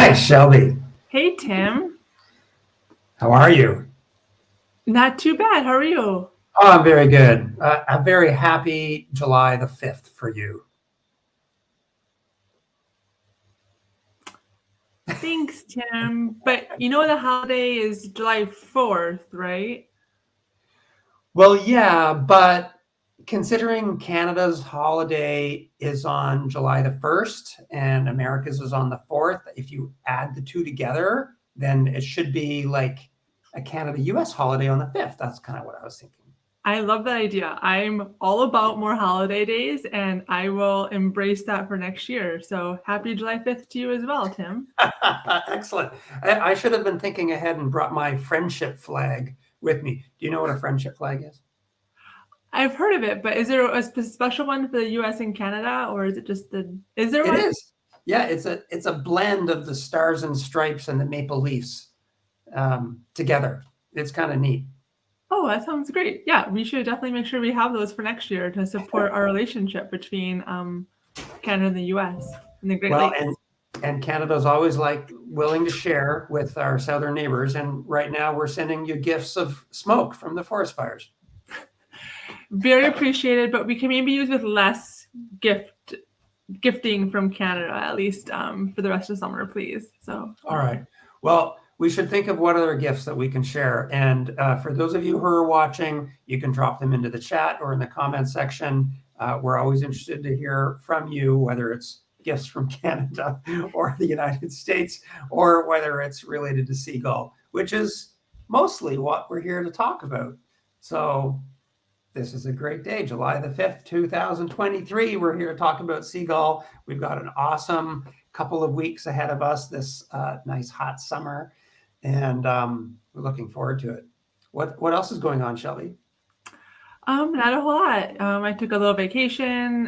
Hi, Shelby. Hey, Tim. How are you? Not too bad. How are you? Oh, I'm very good. A very happy July the 5th for you. Thanks, Tim. But you know the holiday is July 4th, right? Well, yeah, but considering Canada's holiday is on July the 1st and America's is on the 4th, if you add the two together, then it should be like a Canada-US holiday on the 5th. That's kind of what I was thinking. I love that idea. I'm all about more holiday days, and I will embrace that for next year. So happy July 5th to you as well, Tim. Excellent. I should have been thinking ahead and brought my friendship flag with me. Do you know what a friendship flag is? I've heard of it, but is there a special one for the US and Canada, or is it just is there It one? is. Yeah, it's a blend of the stars and stripes and the maple leafs together. It's kind of neat. Oh, that sounds great. Yeah, we should definitely make sure we have those for next year to support our relationship between Canada and the US and the Great Well, Lakes. and Canada's always like willing to share with our southern neighbors. And right now we're sending you gifts of smoke from the forest fires. Very appreciated, but we can maybe use with less gifting from Canada, at least for the rest of summer, please. So All right. Well, we should think of what other gifts that we can share. And for those of you who are watching, you can drop them into the chat or in the comment section. We're always interested to hear from you, whether it's gifts from Canada or the United States, or whether it's related to Seagull, which is mostly what we're here to talk about. So this is a great day, July the 5th, 2023. We're here to talk about Seagull. We've got an awesome couple of weeks ahead of us this nice hot summer, and we're looking forward to it. What else is going on, Shelby? not a whole lot. I took a little vacation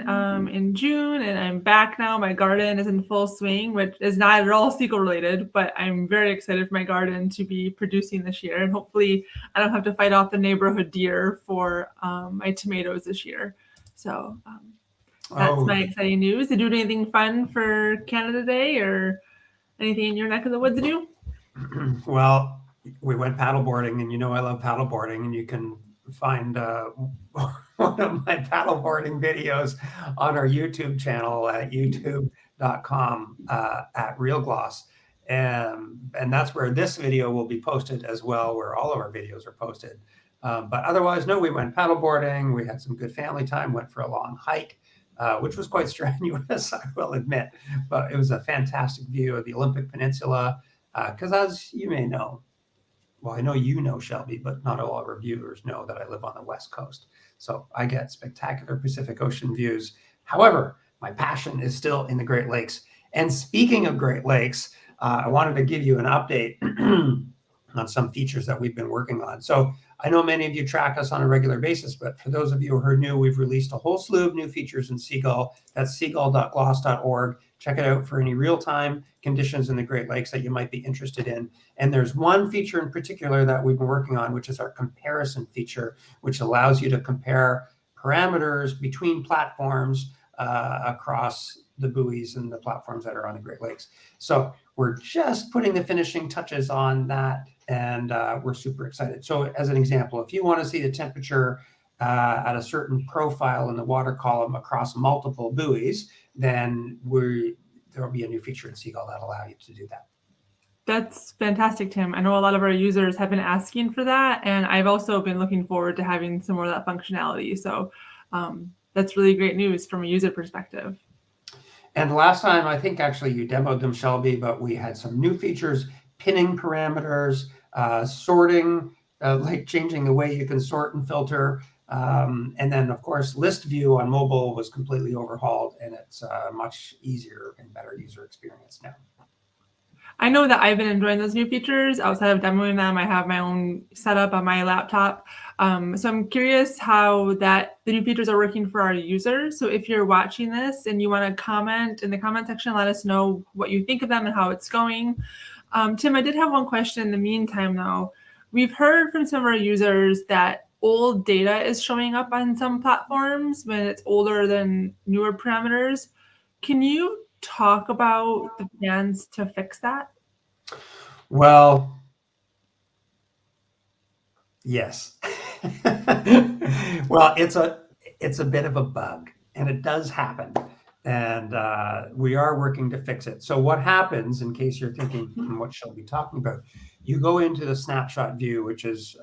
in June, and I'm back now. My garden is in full swing, which is not at all seagull related, but I'm very excited for my garden to be producing this year, and hopefully I don't have to fight off the neighborhood deer for my tomatoes this year. So that's my exciting news. Did you do anything fun for Canada Day or anything in your neck of the woods to do? Well, we went paddleboarding, and you know I love paddleboarding, and you can find one of my paddleboarding videos on our YouTube channel at youtube.com at realgloss. And that's where this video will be posted as well, where all of our videos are posted. But otherwise, no, we went paddleboarding. We had some good family time, went for a long hike, which was quite strenuous, I will admit. But it was a fantastic view of the Olympic Peninsula, because as you may know, well, I know you know, Shelby, but not all our viewers know that I live on the West Coast. So I get spectacular Pacific Ocean views. However, my passion is still in the Great Lakes. And speaking of Great Lakes, I wanted to give you an update on some features that we've been working on. So I know many of you track us on a regular basis, but for those of you who are new, we've released a whole slew of new features in Seagull. That's seagull.gloss.org. Check it out for any real-time conditions in the Great Lakes that you might be interested in. And there's one feature in particular that we've been working on, which is our comparison feature, which allows you to compare parameters between platforms across the buoys and the platforms that are on the Great Lakes. So we're just putting the finishing touches on that, and we're super excited. So as an example, if you want to see the temperature at a certain profile in the water column across multiple buoys, then there will be a new feature in Seagull that'll allow you to do that. That's fantastic, Tim. I know a lot of our users have been asking for that, and I've also been looking forward to having some more of that functionality. So that's really great news from a user perspective. And last time, I think actually you demoed them, Shelby, but we had some new features, pinning parameters, sorting, like changing the way you can sort and filter. And then, of course, list view on mobile was completely overhauled, and it's a much easier and better user experience now. I know that I've been enjoying those new features. Outside of demoing them, I have my own setup on my laptop. So I'm curious how the new features are working for our users. So if you're watching this and you want to comment in the comment section, let us know what you think of them and how it's going. Tim, I did have one question in the meantime, though. We've heard from some of our users that old data is showing up on some platforms when it's older than newer parameters. Can you talk about the plans to fix that? Well, yes. Well, it's a bit of a bug, and it does happen, and we are working to fix it. So what happens, in case you're thinking, what shall we be talking about? You go into the snapshot view, which is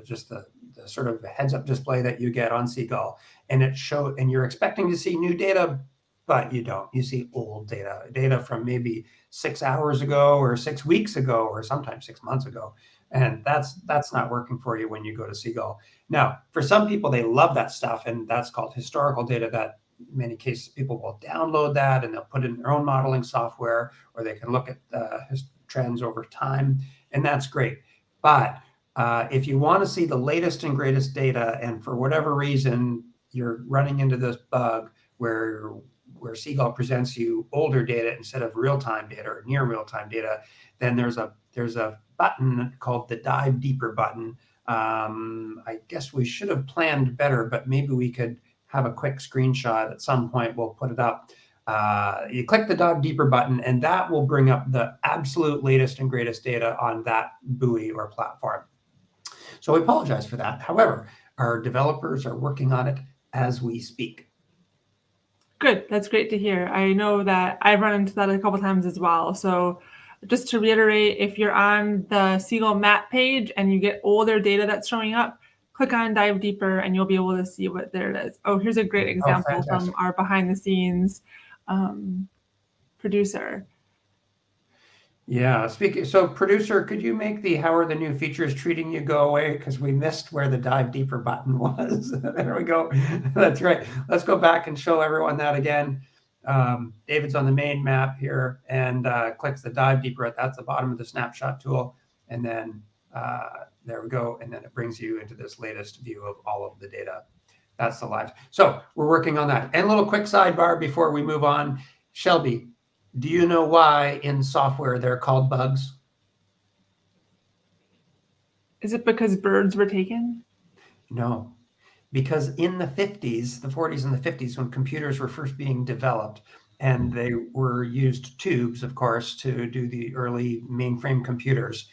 just the sort of heads-up display that you get on Seagull, and and you're expecting to see new data, but you don't. You see old data from maybe 6 hours ago, or 6 weeks ago, or sometimes 6 months ago. And that's not working for you when you go to Seagull. Now, for some people, they love that stuff, and that's called historical data. That in many cases, people will download that and they'll put it in their own modeling software, or they can look at trends over time, and that's great. But if you want to see the latest and greatest data, and for whatever reason you're running into this bug where Seagull presents you older data instead of real-time data or near real-time data, then there's a button called the Dive Deeper button. I guess we should have planned better, but maybe we could have a quick screenshot at some point. We'll put it up. You click the Dive Deeper button, and that will bring up the absolute latest and greatest data on that buoy or platform. So we apologize for that. However, our developers are working on it as we speak. Good. That's great to hear. I know that I've run into that a couple times as well. So just to reiterate, if you're on the Seagull map page and you get older data that's showing up, click on Dive Deeper and you'll be able to see what there it is. Oh, here's a great example from our behind the scenes producer. Yeah, so producer, could you make the how are the new features treating you go away? Because we missed where the Dive Deeper button was. There we go. That's right. Let's go back and show everyone that again. David's on the main map here and clicks the Dive Deeper. That's the bottom of the snapshot tool. And then there we go. And then it brings you into this latest view of all of the data. That's the live. So we're working on that. And a little quick sidebar before we move on. Shelby, do you know why in software they're called bugs? Is it because birds were taken? No, because in the 50s, the 40s and the 50s, when computers were first being developed, and they were used tubes, of course, to do the early mainframe computers,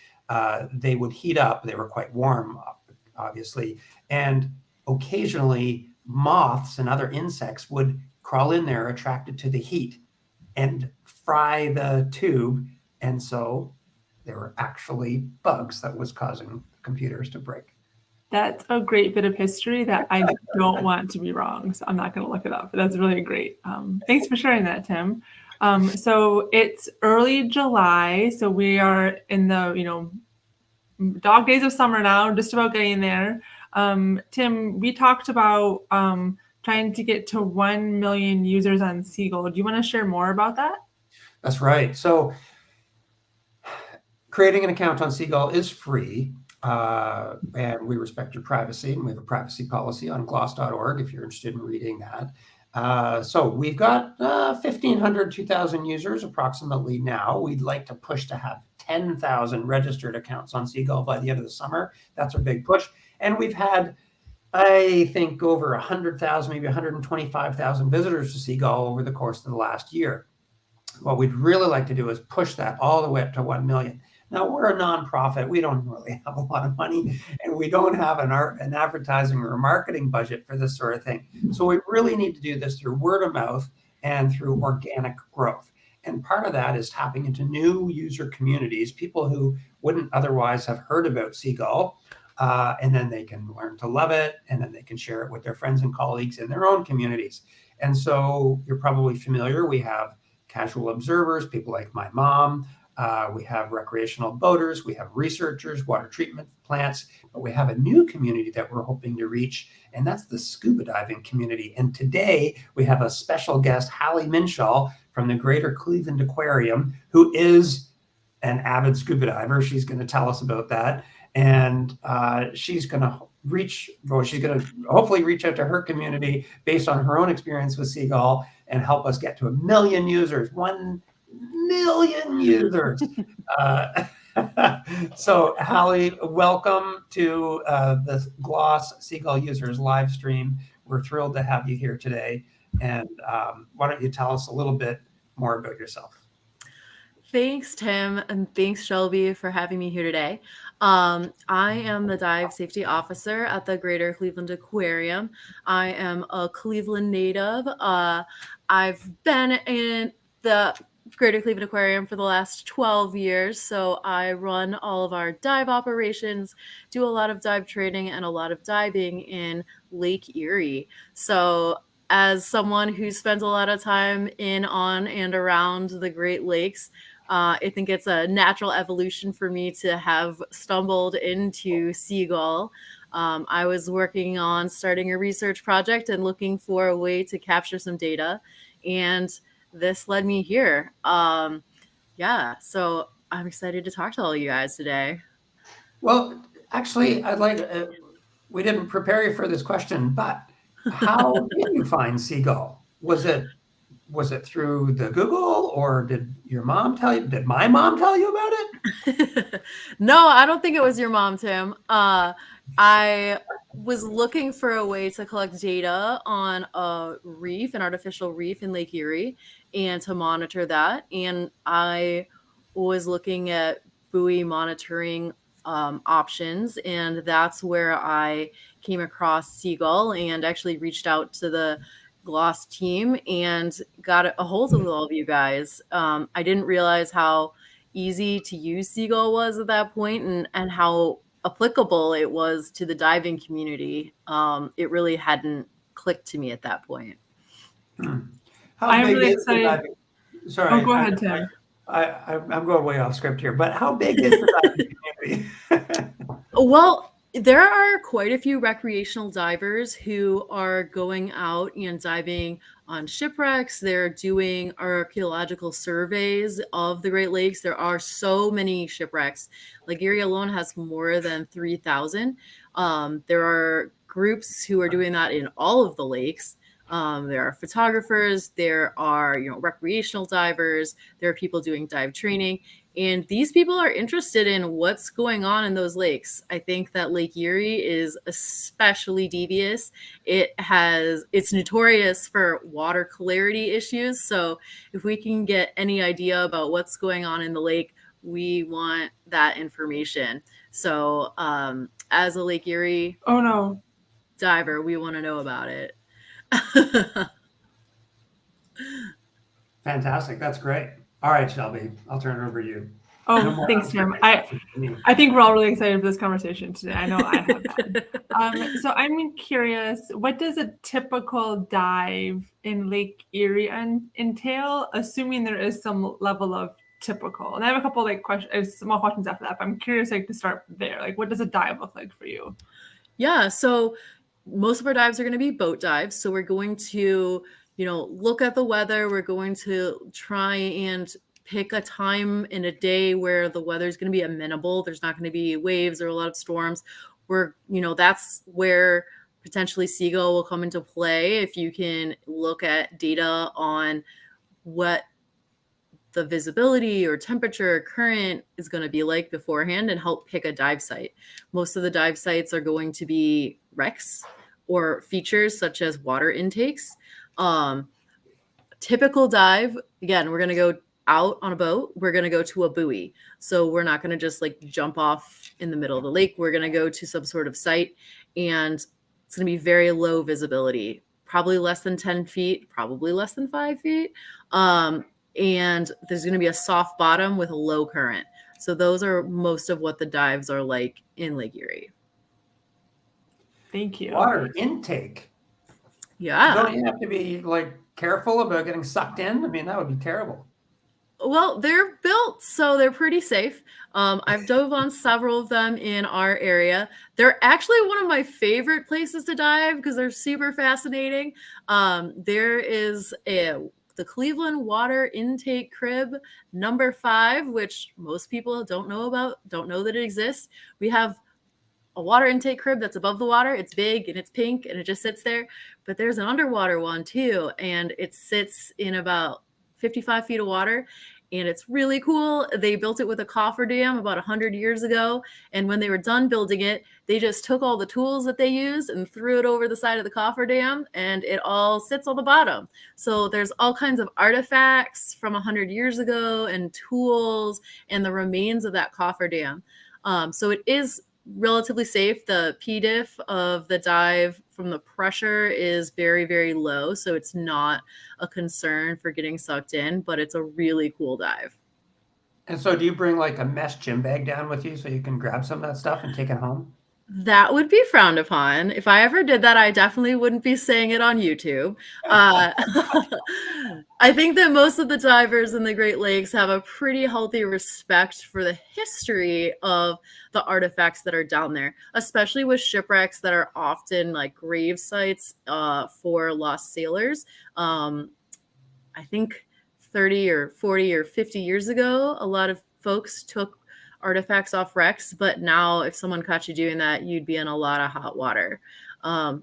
they would heat up. They were quite warm, obviously, and occasionally moths and other insects would crawl in there attracted to the heat and fry the tube, and so there were actually bugs that was causing computers to break. That's a great bit of history that I don't want to be wrong, so I'm not going to look it up. But that's really great. Thanks for sharing that, Tim. So it's early July, so we are in the dog days of summer now, just about getting there. Tim, we talked about trying to get to 1 million users on Seagull. Do you want to share more about that? That's right. So creating an account on Seagull is free, and we respect your privacy, and we have a privacy policy on gloss.org if you're interested in reading that. So we've got 1,500, 2,000 users approximately now. We'd like to push to have 10,000 registered accounts on Seagull by the end of the summer. That's our big push. And we've had, I think, over 100,000, maybe 125,000 visitors to Seagull over the course of the last year. What we'd really like to do is push that all the way up to 1 million. Now, we're a nonprofit. We don't really have a lot of money, and we don't have an advertising or a marketing budget for this sort of thing. So we really need to do this through word of mouth and through organic growth. And part of that is tapping into new user communities, people who wouldn't otherwise have heard about Seagull, and then they can learn to love it, and then they can share it with their friends and colleagues in their own communities. And so you're probably familiar. We have casual observers, people like my mom. We have recreational boaters. We have researchers, water treatment plants. But we have a new community that we're hoping to reach, and that's the scuba diving community. And today we have a special guest, Halle Minshall from the Greater Cleveland Aquarium, who is an avid scuba diver. She's going to tell us about that. And she's going to hopefully reach out to her community based on her own experience with Seagull and help us get to 1 million users. 1 million users. So Halle, welcome to the Gloss Seagull Users live stream. We're thrilled to have you here today. And why don't you tell us a little bit more about yourself. Thanks, Tim, and thanks, Shelby, for having me here today. I am the dive safety officer at the Greater Cleveland Aquarium. I am a Cleveland native. I've been in the Greater Cleveland Aquarium for the last 12 years, so I run all of our dive operations, do a lot of dive training and a lot of diving in Lake Erie. So as someone who spends a lot of time in, on, and around the Great Lakes, I think it's a natural evolution for me to have stumbled into Seagull. I was working on starting a research project and looking for a way to capture some data, and this led me here. Yeah, so I'm excited to talk to all you guys today. Well, actually, I'd like, we didn't prepare you for this question, but how did you find Seagull? Was it through the Google, or did your mom tell you? Did my mom tell you about it? No, I don't think it was your mom, Tim. I was looking for a way to collect data on a reef, an artificial reef in Lake Erie, and to monitor that. And I was looking at buoy monitoring options, and that's where I came across Seagull and actually reached out to the Gloss team and got a hold of all of you guys. I didn't realize how easy to use Seagull was at that point, and how applicable it was to the diving community. It really hadn't clicked to me at that point. How big really is the excited. diving? Sorry. Oh, go ahead, Tim. I'm going way off script here, but how big is the diving community? Well, there are quite a few recreational divers who are going out and diving on shipwrecks. They're doing archaeological surveys of the Great Lakes. There are so many shipwrecks. Lake Erie alone has more than 3,000. There are groups who are doing that in all of the lakes. There are photographers, there are, recreational divers, there are people doing dive training, and these people are interested in what's going on in those lakes. I think that Lake Erie is especially devious. It's notorious for water clarity issues. So if we can get any idea about what's going on in the lake, we want that information. So as a Lake Erie diver, we want to know about it. Fantastic. That's great. All right, Shelby, I'll turn it over to you. Oh, thanks, Tim. I think we're all really excited for this conversation today. I know I have been. So I'm curious, what does a typical dive in Lake Erie entail, assuming there is some level of typical? And I have a couple small questions after that, but I'm curious to start there. What does a dive look like for you? Yeah, so most of our dives are going to be boat dives. So we're going to, look at the weather. We're going to try and pick a time in a day where the weather is going to be amenable. There's not going to be waves or a lot of storms. That's where potentially Seagull will come into play. If you can look at data on what the visibility or temperature or current is going to be like beforehand and help pick a dive site. Most of the dive sites are going to be wrecks or features such as water intakes. Typical dive, again, we're going to go out on a boat. We're going to go to a buoy. So we're not going to just jump off in the middle of the lake. We're going to go to some sort of site, and it's going to be very low visibility, probably less than 10 feet, probably less than 5 feet. And there's going to be a soft bottom with a low current. So those are most of what the dives are like in Lake Erie. Thank you. Water intake. Yeah. Don't you have to be careful about getting sucked in? I mean, that would be terrible. Well, they're built, so they're pretty safe. I've dove on several of them in our area. They're actually one of my favorite places to dive because they're super fascinating. There is the Cleveland Water Intake Crib number 5, which most people don't know that it exists. We have a water intake crib that's above the water. It's big and it's pink and it just sits there. But there's an underwater one too, and it sits in about 55 feet of water. and it's really cool. They built it with a cofferdam about 100 years ago. And when they were done building it, they just took all the tools that they used and threw it over the side of the cofferdam, and it all sits on the bottom. So there's all kinds of artifacts from 100 years ago and tools and the remains of that cofferdam. So it is relatively safe. The P-diff of the dive from the pressure is very, very low. So it's not a concern for getting sucked in, but it's a really cool dive. And so do you bring like a mesh gym bag down with you so you can grab some of that stuff and take it home? That would be frowned upon. If I ever did that, I definitely wouldn't be saying it on YouTube. I think that most of the divers in the Great Lakes have a pretty healthy respect for the history of the artifacts that are down there, especially with shipwrecks that are often like grave sites for lost sailors. I think 30 or 40 or 50 years ago, a lot of folks took artifacts off wrecks, but now if someone caught you doing that, you'd be in a lot of hot water.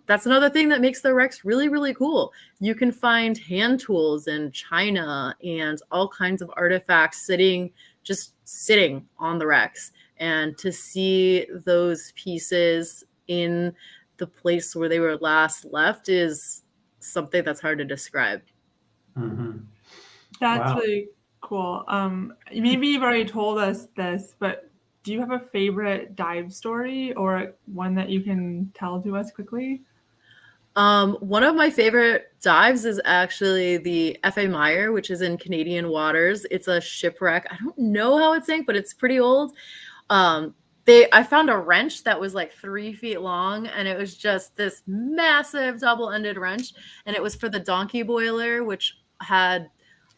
That's another thing that makes the wrecks really, really cool. You can find hand tools and china and all kinds of artifacts just sitting on the wrecks. And to see those pieces in the place where they were last left is something that's hard to describe. Mm-hmm. That's Wow. really cool. Maybe you've already told us this, but do you have a favorite dive story or one that you can tell to us quickly? One of my favorite dives is actually the F.A. Meyer, which is in Canadian waters. It's a shipwreck. I don't know how it sank, but it's pretty old. I found a wrench that was like 3 feet long, and it was just this massive double-ended wrench, and it was for the donkey boiler, which had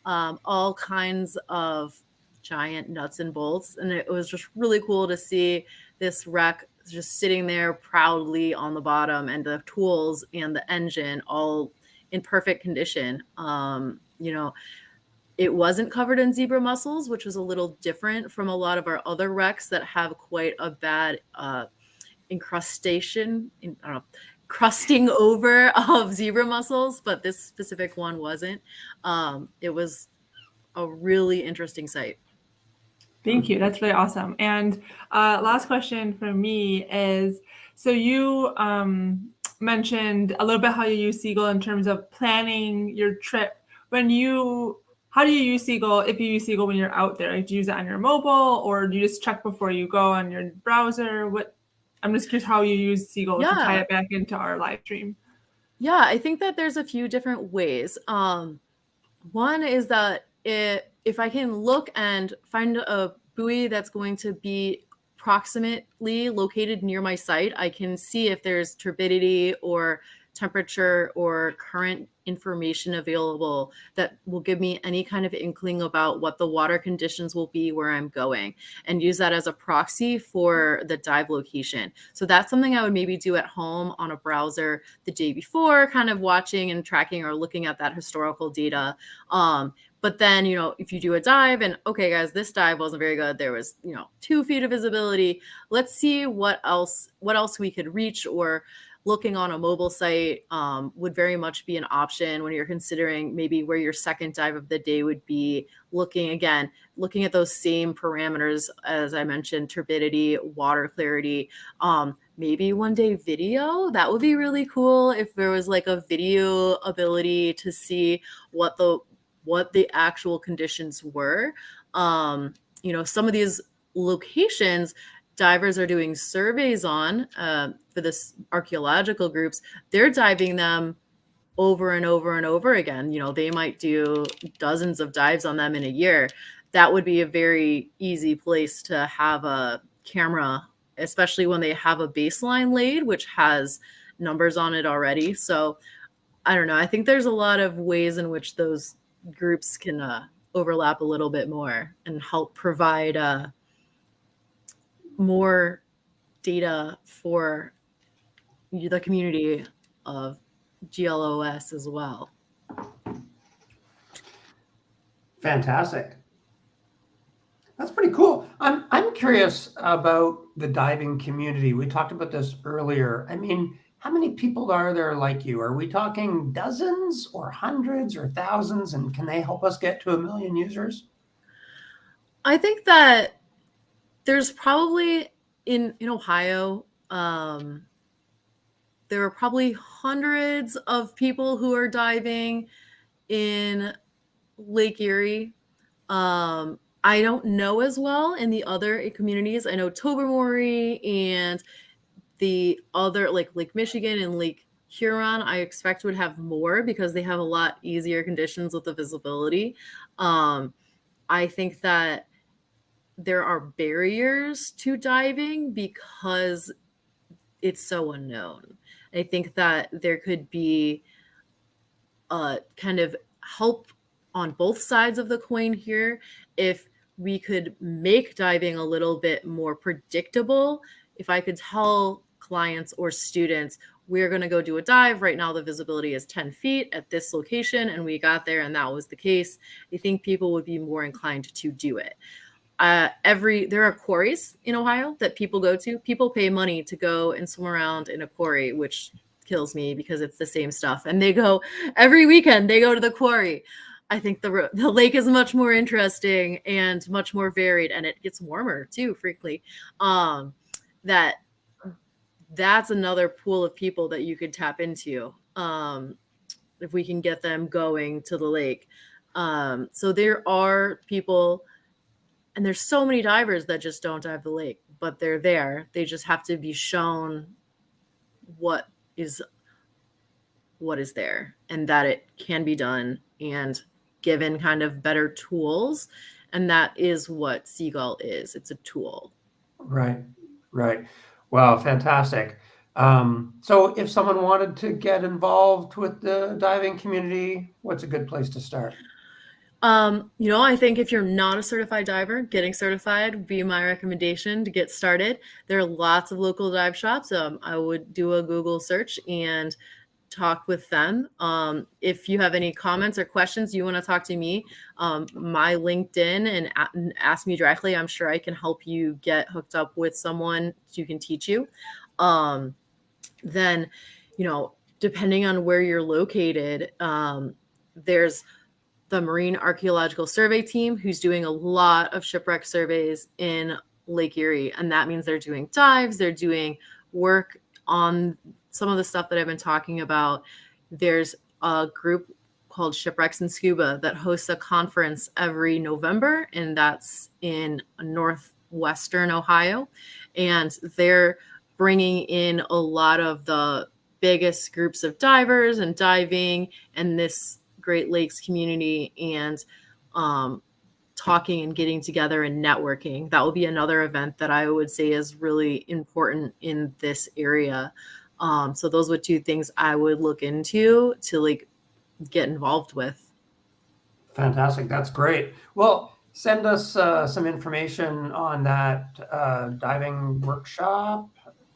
all kinds of giant nuts and bolts. And it was just really cool to see this wreck just sitting there proudly on the bottom, and the tools and the engine all in perfect condition. It wasn't covered in zebra mussels, which was a little different from a lot of our other wrecks that have quite a bad crusting over of zebra mussels, but this specific one wasn't. It was a really interesting sight. Thank you. That's really awesome. And last question for me is, so you mentioned a little bit how you use Seagull in terms of planning your trip. How do you use Seagull if you use Seagull when you're out there? Like, do you use it on your mobile, or do you just check before you go on your browser? I'm just curious how you use Seagull to tie it back into our live stream. Yeah, I think that there's a few different ways. One is that if I can look and find a buoy that's going to be proximately located near my site, I can see if there's turbidity or temperature or current information available that will give me any kind of inkling about what the water conditions will be where I'm going, and use that as a proxy for the dive location. So that's something I would maybe do at home on a browser the day before, kind of watching and tracking or looking at that historical data. But then, if you do a dive and, okay, guys, this dive wasn't very good. There was, 2 feet of visibility. Let's see what else we could reach, or looking on a mobile site would very much be an option when you're considering maybe where your second dive of the day would be. Looking at those same parameters, as I mentioned, turbidity, water clarity, maybe one day video. That would be really cool if there was like a video ability to see what the actual conditions were. Some of these locations divers are doing surveys on for this archaeological groups. They're diving them over and over and over again. They might do dozens of dives on them in a year. That would be a very easy place to have a camera, especially when they have a baseline laid, which has numbers on it already. So I don't know. I think there's a lot of ways in which those groups can overlap a little bit more and help provide more data for the community of GLOS as well. Fantastic. That's pretty cool. I'm curious about the diving community. We talked about this earlier. I mean, how many people are there like you? Are we talking dozens or hundreds or thousands? And can they help us get to 1 million users? I think that there's probably in Ohio, there are probably hundreds of people who are diving in Lake Erie. I don't know as well in the other communities. I know Tobermory and the other, like Lake Michigan and Lake Huron, I expect would have more because they have a lot easier conditions with the visibility. I think that there are barriers to diving because it's so unknown. I think that there could be kind of help on both sides of the coin here if we could make diving a little bit more predictable. If I could tell clients or students, we're going to go do a dive. Right now, the visibility is 10 feet at this location, and we got there, and that was the case. I think people would be more inclined to do it. There are quarries in Ohio that people go to. People pay money to go and swim around in a quarry, which kills me because it's the same stuff. And they go every weekend, they go to the quarry. I think the lake is much more interesting and much more varied, and it gets warmer too, frequently. That's another pool of people that you could tap into if we can get them going to the lake. So there are people, and there's so many divers that just don't dive the lake, but they're there. They just have to be shown what is there and that it can be done and given kind of better tools. And that is what Seagull is. It's a tool. Right. Well, fantastic. So if someone wanted to get involved with the diving community, what's a good place to start? I think if you're not a certified diver, getting certified would be my recommendation to get started. There are lots of local dive shops. I would do a Google search and talk with them. If you have any comments or questions, you want to talk to me, my LinkedIn, and ask me directly. I'm sure I can help you get hooked up with someone who can teach you. Then, depending on where you're located, there's the Marine Archaeological Survey team who's doing a lot of shipwreck surveys in Lake Erie. And that means they're doing dives, they're doing work on some of the stuff that I've been talking about. There's a group called Shipwrecks and Scuba that hosts a conference every November, and that's in northwestern Ohio. And they're bringing in a lot of the biggest groups of divers and diving and this Great Lakes community, and talking and getting together and networking. That will be another event that I would say is really important in this area. So those were two things I would look into to get involved with. Fantastic. That's great. Well, send us some information on that diving workshop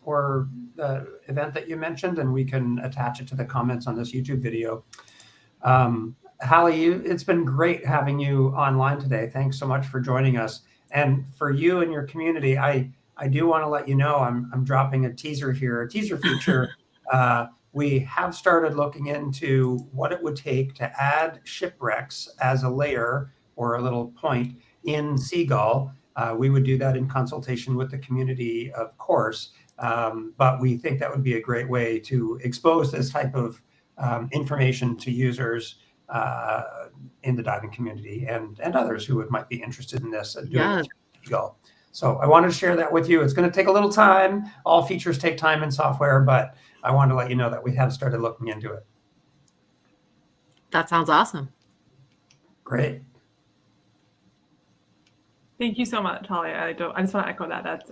or the event that you mentioned, and we can attach it to the comments on this YouTube video. Halle, it's been great having you online today. Thanks so much for joining us. And for you and your community, I do want to let you know I'm dropping a teaser here, a teaser feature. We have started looking into what it would take to add shipwrecks as a layer or a little point in Seagull. We would do that in consultation with the community, of course, but we think that would be a great way to expose this type of information to users in the diving community and others who might be interested in this and doing it through Seagull. So I wanted to share that with you. It's going to take a little time. All features take time in software, but I wanted to let you know that we have started looking into it. That sounds awesome. Great. Thank you so much, Halle. I just want to echo that. That's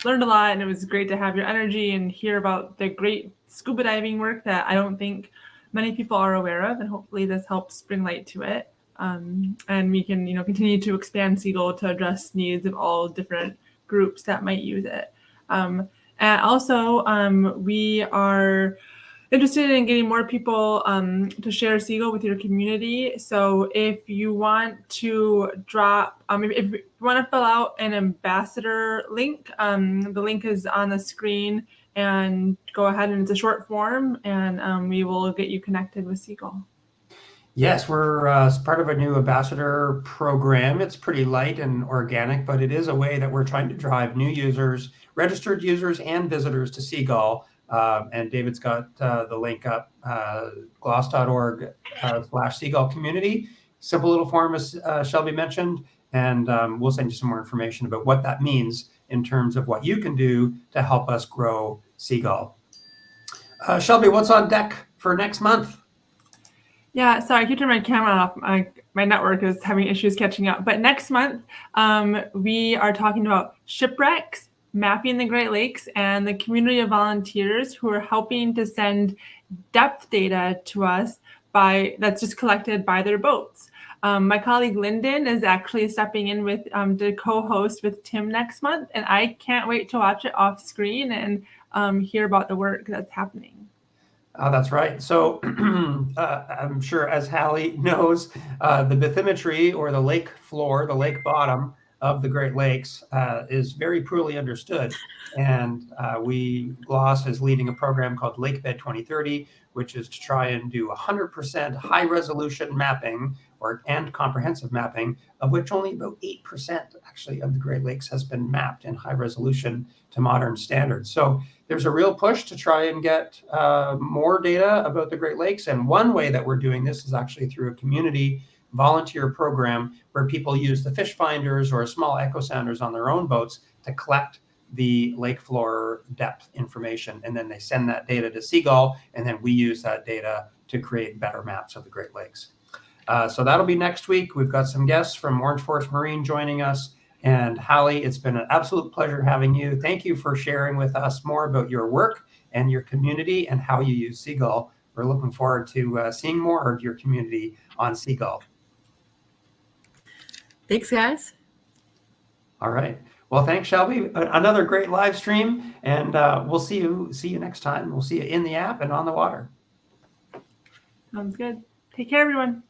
learned a lot, and it was great to have your energy and hear about the great scuba diving work that I don't think many people are aware of, and hopefully this helps bring light to it. And we can, continue to expand Seagull to address needs of all different groups that might use it. And also, we are interested in getting more people to share Seagull with your community. So if you want to drop, if you want to fill out an ambassador link, the link is on the screen, and go ahead, and it's a short form, and we will get you connected with Seagull. Yes, we're part of a new ambassador program. It's pretty light and organic, but it is a way that we're trying to drive new users, registered users, and visitors to Seagull. And David's got the link up, gloss.org/Seagull community. Simple little form, as Shelby mentioned, and we'll send you some more information about what that means in terms of what you can do to help us grow Seagull. Shelby, what's on deck for next month? Yeah, sorry, I keep turning my camera off. My network is having issues catching up. But next month, we are talking about shipwrecks, mapping the Great Lakes, and the community of volunteers who are helping to send depth data to us that's just collected by their boats. My colleague Lyndon is actually stepping in with to co-host with Tim next month, and I can't wait to watch it off screen and hear about the work that's happening. Oh, that's right. So I'm sure, as Halle knows, the bathymetry, or the lake floor, the lake bottom of the Great Lakes, is very poorly understood. And GLOSS is leading a program called Lakebed 2030, which is to try and do 100% high resolution mapping and comprehensive mapping, of which only about 8% actually of the Great Lakes has been mapped in high resolution to modern standards. So there's a real push to try and get more data about the Great Lakes. And one way that we're doing this is actually through a community volunteer program where people use the fish finders or small echo sounders on their own boats to collect the lake floor depth information. And then they send that data to Seagull, and then we use that data to create better maps of the Great Lakes. So that'll be next week. We've got some guests from Orange Forest Marine joining us. And Halle, it's been an absolute pleasure having you. Thank you for sharing with us more about your work and your community and how you use Seagull. We're looking forward to seeing more of your community on Seagull. Thanks, guys. All right. Well, thanks, Shelby. Another great live stream, and we'll see you next time. We'll see you in the app and on the water. Sounds good. Take care, everyone.